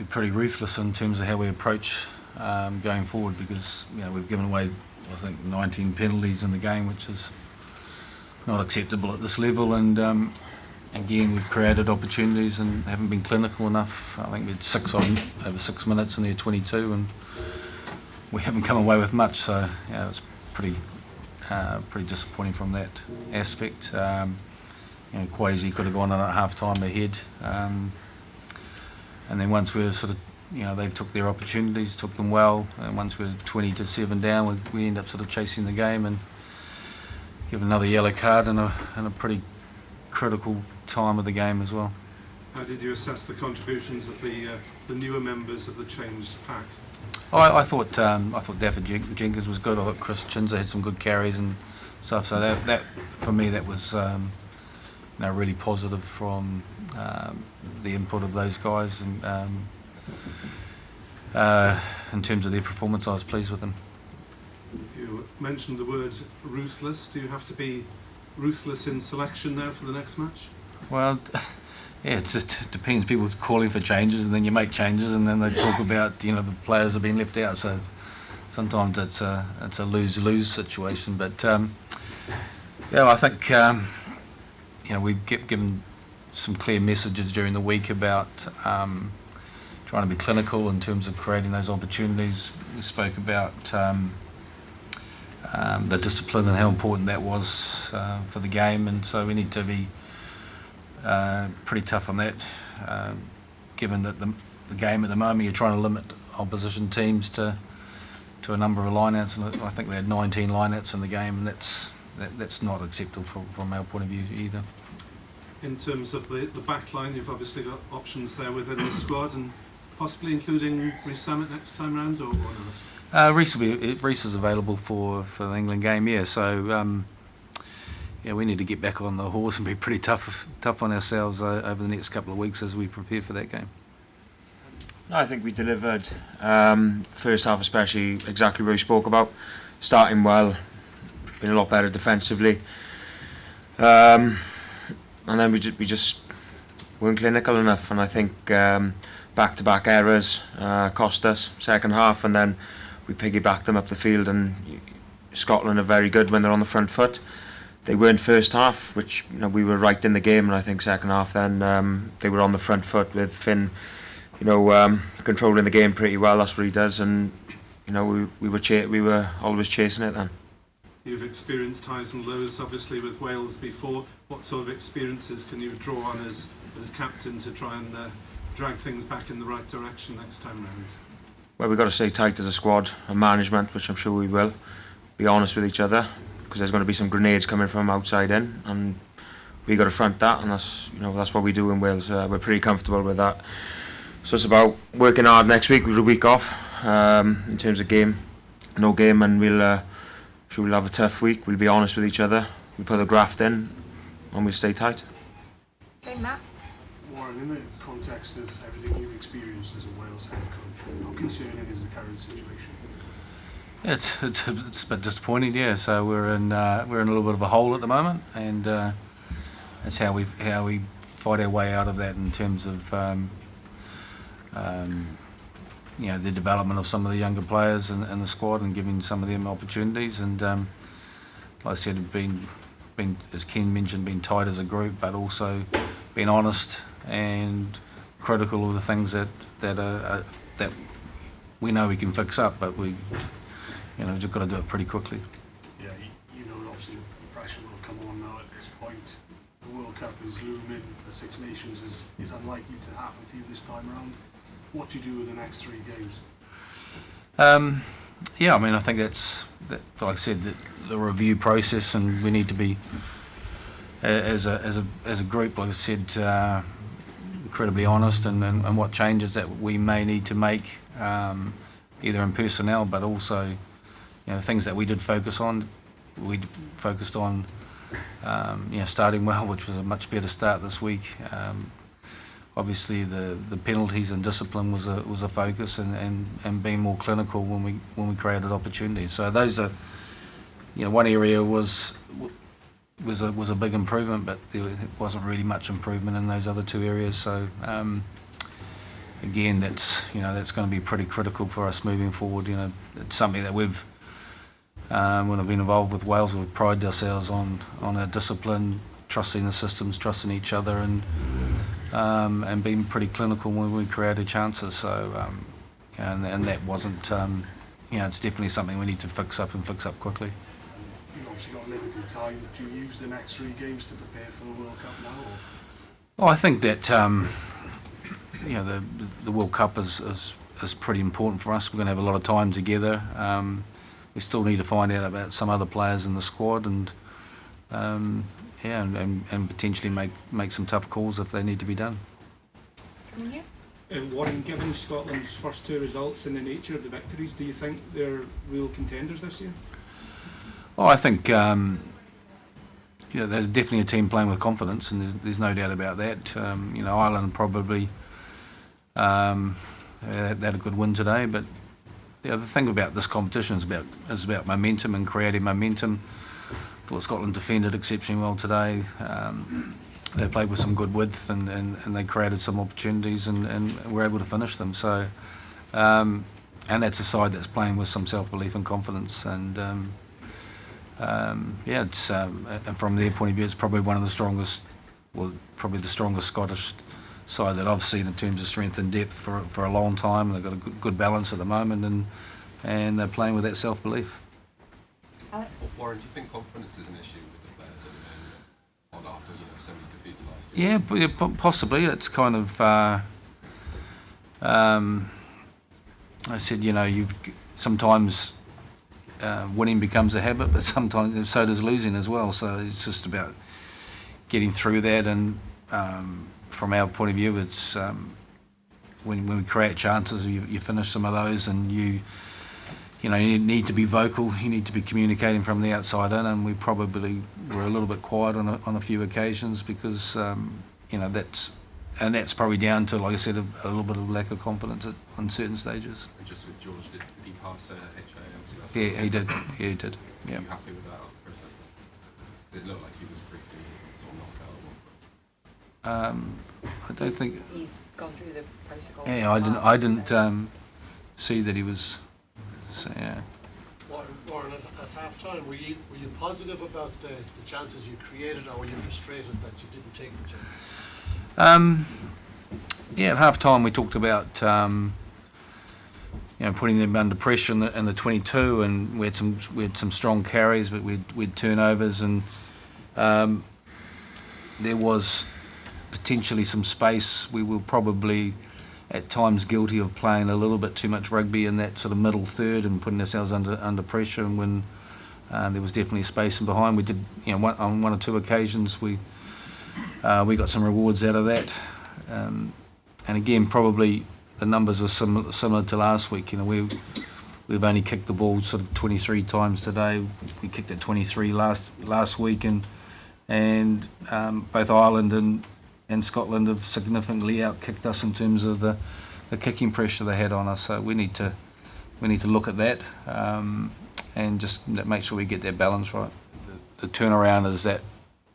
be pretty ruthless in terms of how we approach going forward, because we've given away, I think, 19 penalties in the game, which is not acceptable at this level. And again, we've created opportunities and haven't been clinical enough. I think we had 6 on over 6 minutes in their 22, and we haven't come away with much. So it's pretty disappointing from that aspect. Quite easily could have gone on at half time ahead, and then once we were sort of, they took their opportunities, took them well, and once we were 20-7 down, we end up sort of chasing the game and give another yellow card in a pretty critical time of the game as well. How did you assess the contributions of the newer members of the changed pack? I thought Dafford Jenkins was good. I thought Chris Chinza had some good carries and stuff. So that for me, that was really positive from the input of those guys, and in terms of their performance, I was pleased with them. You mentioned the word ruthless. Do you have to be ruthless in selection now for the next match? Well, yeah, it depends. People are calling for changes, and then you make changes, and then they talk about the players have been left out. So sometimes it's a lose-lose situation. But I think we've given some clear messages during the week about trying to be clinical in terms of creating those opportunities. We spoke about the discipline and how important that was for the game, and so we need to be pretty tough on that, given that the game at the moment, you're trying to limit opposition teams to a number of lineouts, and I think we had 19 lineouts in the game, and that's not acceptable from our point of view either. In terms of the back line, you've obviously got options there within the squad, and possibly including Rhys Sammet next time round, or not? Rhys is available for the England game, yeah. So we need to get back on the horse and be pretty tough on ourselves over the next couple of weeks as we prepare for that game. I think we delivered first half, especially exactly what we spoke about, starting well, been a lot better defensively, and then we just weren't clinical enough, and I think back-to-back errors cost us second half, and then we piggybacked them up the field, and Scotland are very good when they're on the front foot. They weren't first half, which we were right in the game, and I think second half then they were on the front foot with Finn, controlling the game pretty well. That's what he does, and we were always chasing it then. You've experienced highs and lows, obviously, with Wales before. What sort of experiences can you draw on as captain to try and drag things back in the right direction next time round? Well, we've got to stay tight as a squad and management, which I'm sure we will. Be honest with each other, because there's going to be some grenades coming from outside in, and we got to front that, and that's what we do in Wales. We're pretty comfortable with that. So it's about working hard next week. We've a week off in terms of no game, and we'll have a tough week. We'll be honest with each other. We'll put the graft in, and we'll stay tight. Okay, Matt. Warren, in the context of everything you've experienced as a Wales head coach, how concerning is the current situation? Yeah, it's a bit disappointing, yeah. So we're in a little bit of a hole at the moment, and that's how we fight our way out of that in terms of the development of some of the younger players in the squad and giving some of them opportunities. And like I said, been as Ken mentioned, being tight as a group, but also being honest and critical of the things that we know we can fix up, but we've just got to do it pretty quickly. Yeah, obviously the pressure will come on now at this point. The World Cup is looming. The Six Nations is unlikely to happen for you this time around. What do you do with the next 3 games? I think that's like I said, the review process, and we need to be as a group, like I said, incredibly honest and what changes that we may need to make, either in personnel, but also things that we did focus on. We focused on starting well, which was a much better start this week. Obviously, the penalties and discipline was a focus, and being more clinical when we created opportunities. So those are, one area was a big improvement, but there wasn't really much improvement in those other 2 areas. So again, that's going to be pretty critical for us moving forward. It's something that we've, when I've been involved with Wales, we've prided ourselves on our discipline, trusting the systems, trusting each other, and being pretty clinical when we created chances. So, and that wasn't, it's definitely something we need to fix up quickly. You've obviously got limited time. Do you use the next 3 games to prepare for the World Cup now? Or? Well, I think that the World Cup is pretty important for us. We're going to have a lot of time together. We still need to find out about some other players in the squad, and potentially make some tough calls if they need to be done. Warren, given Scotland's first 2 results and the nature of the victories, do you think they're real contenders this year? Oh, I think they're definitely a team playing with confidence, and there's no doubt about that. Ireland probably had a good win today, but the thing about this competition is about momentum and creating momentum. I thought Scotland defended exceptionally well today. They played with some good width, and they created some opportunities, and were able to finish them. So, and that's a side that's playing with some self-belief and confidence. And it's and from their point of view, it's probably one of the strongest, probably the strongest Scottish side that I've seen in terms of strength and depth for a long time. They've got a good balance at the moment, and they're playing with that self-belief. Alex? Warren, do you think confidence is an issue with the players and after so many defeats last year? Yeah, possibly. It's kind of. I said, you've sometimes winning becomes a habit, but sometimes so does losing as well. So it's just about getting through that, and from our point of view, it's when we create chances, you finish some of those, and you need to be vocal. You need to be communicating from the outside in, and we probably were a little bit quiet on a few occasions because that's probably down to, like I said, a little bit of lack of confidence on certain stages. And just with George, did he pass HIMC? Yeah, he did. Yeah, he did. Yeah. Are you happy with that process? Did it look like he was pretty sort of knocked out at one point? I don't think. He's gone through the protocol. Yeah, I didn't see that he was. So, yeah. Warren, at half time, were you positive about the chances you created, or were you frustrated that you didn't take the chance? At half time we talked about putting them under pressure in the 22, and we had some strong carries, but we had turnovers, and there was potentially some space. We were probably at times guilty of playing a little bit too much rugby in that sort of middle third and putting ourselves under pressure, and when there was definitely space in behind, we did, on 1 or 2 occasions we got some rewards out of that, and again probably the numbers were similar to last week. We've only kicked the ball sort of 23 times today. We kicked it 23 last week, and both Ireland and Scotland have significantly outkicked us in terms of the kicking pressure they had on us. So we need to look at that and just make sure we get that balance right. The turnaround is that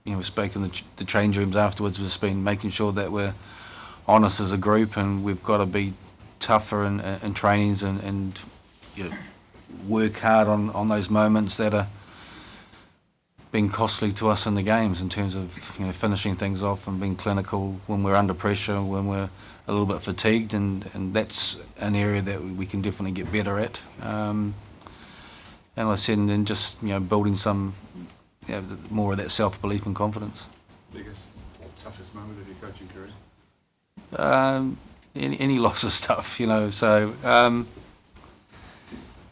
we spoke in the change rooms afterwards. Has been making sure that we're honest as a group, and we've got to be tougher in trainings and work hard on those moments that are been costly to us in the games in terms of finishing things off and being clinical when we're under pressure, when we're a little bit fatigued, and that's an area that we can definitely get better at. And like I said, and then just building some more of that self-belief and confidence. Biggest or toughest moment of your coaching career? Any loss of stuff, so.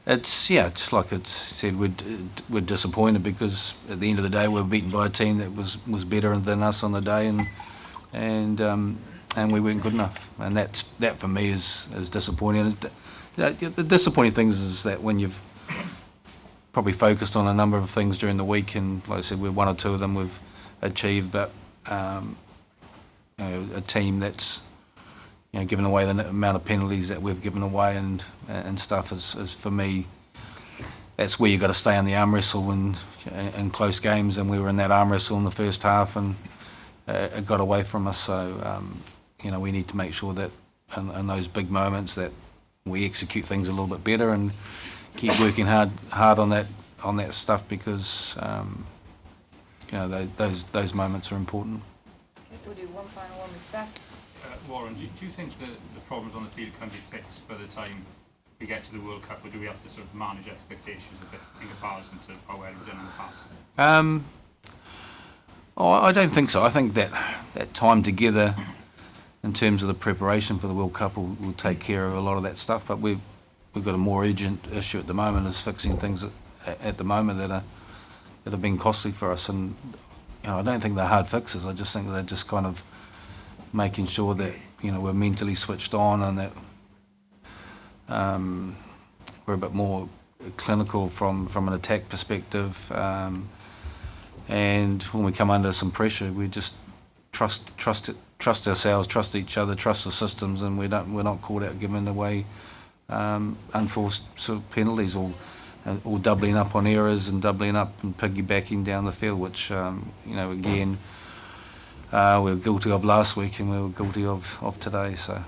It's like it's said, we're disappointed because at the end of the day we're beaten by a team that was better than us on the day, and we weren't good enough, and that for me is disappointing. The disappointing thing is that when you've probably focused on a number of things during the week, and like I said, 1 or 2 of them we've achieved, but a team that's given away the amount of penalties that we've given away and stuff is for me, that's where you've got to stay on the arm wrestle in close games, and we were in that arm wrestle in the first half, and it got away from us. So we need to make sure that in those big moments that we execute things a little bit better and keep working hard on that stuff, because those moments are important. Okay, we'll do one final one with Steph. Warren, do you think the problems on the field can be fixed by the time we get to the World Cup, or do we have to sort of manage expectations a bit in comparison to how well we've done in the past? I don't think so. I think that time together in terms of the preparation for the World Cup will take care of a lot of that stuff, but we've got a more urgent issue at the moment, is fixing things at the moment that have been costly for us. And I don't think they're hard fixes. I just think they're just kind of making sure that we're mentally switched on, and that we're a bit more clinical from an attack perspective. And when we come under some pressure, we just trust ourselves, trust each other, trust the systems, and we're not caught out giving away unforced sort of penalties, or doubling up on errors and doubling up and piggybacking down the field, which again we were guilty of last week, and we were guilty of today. So.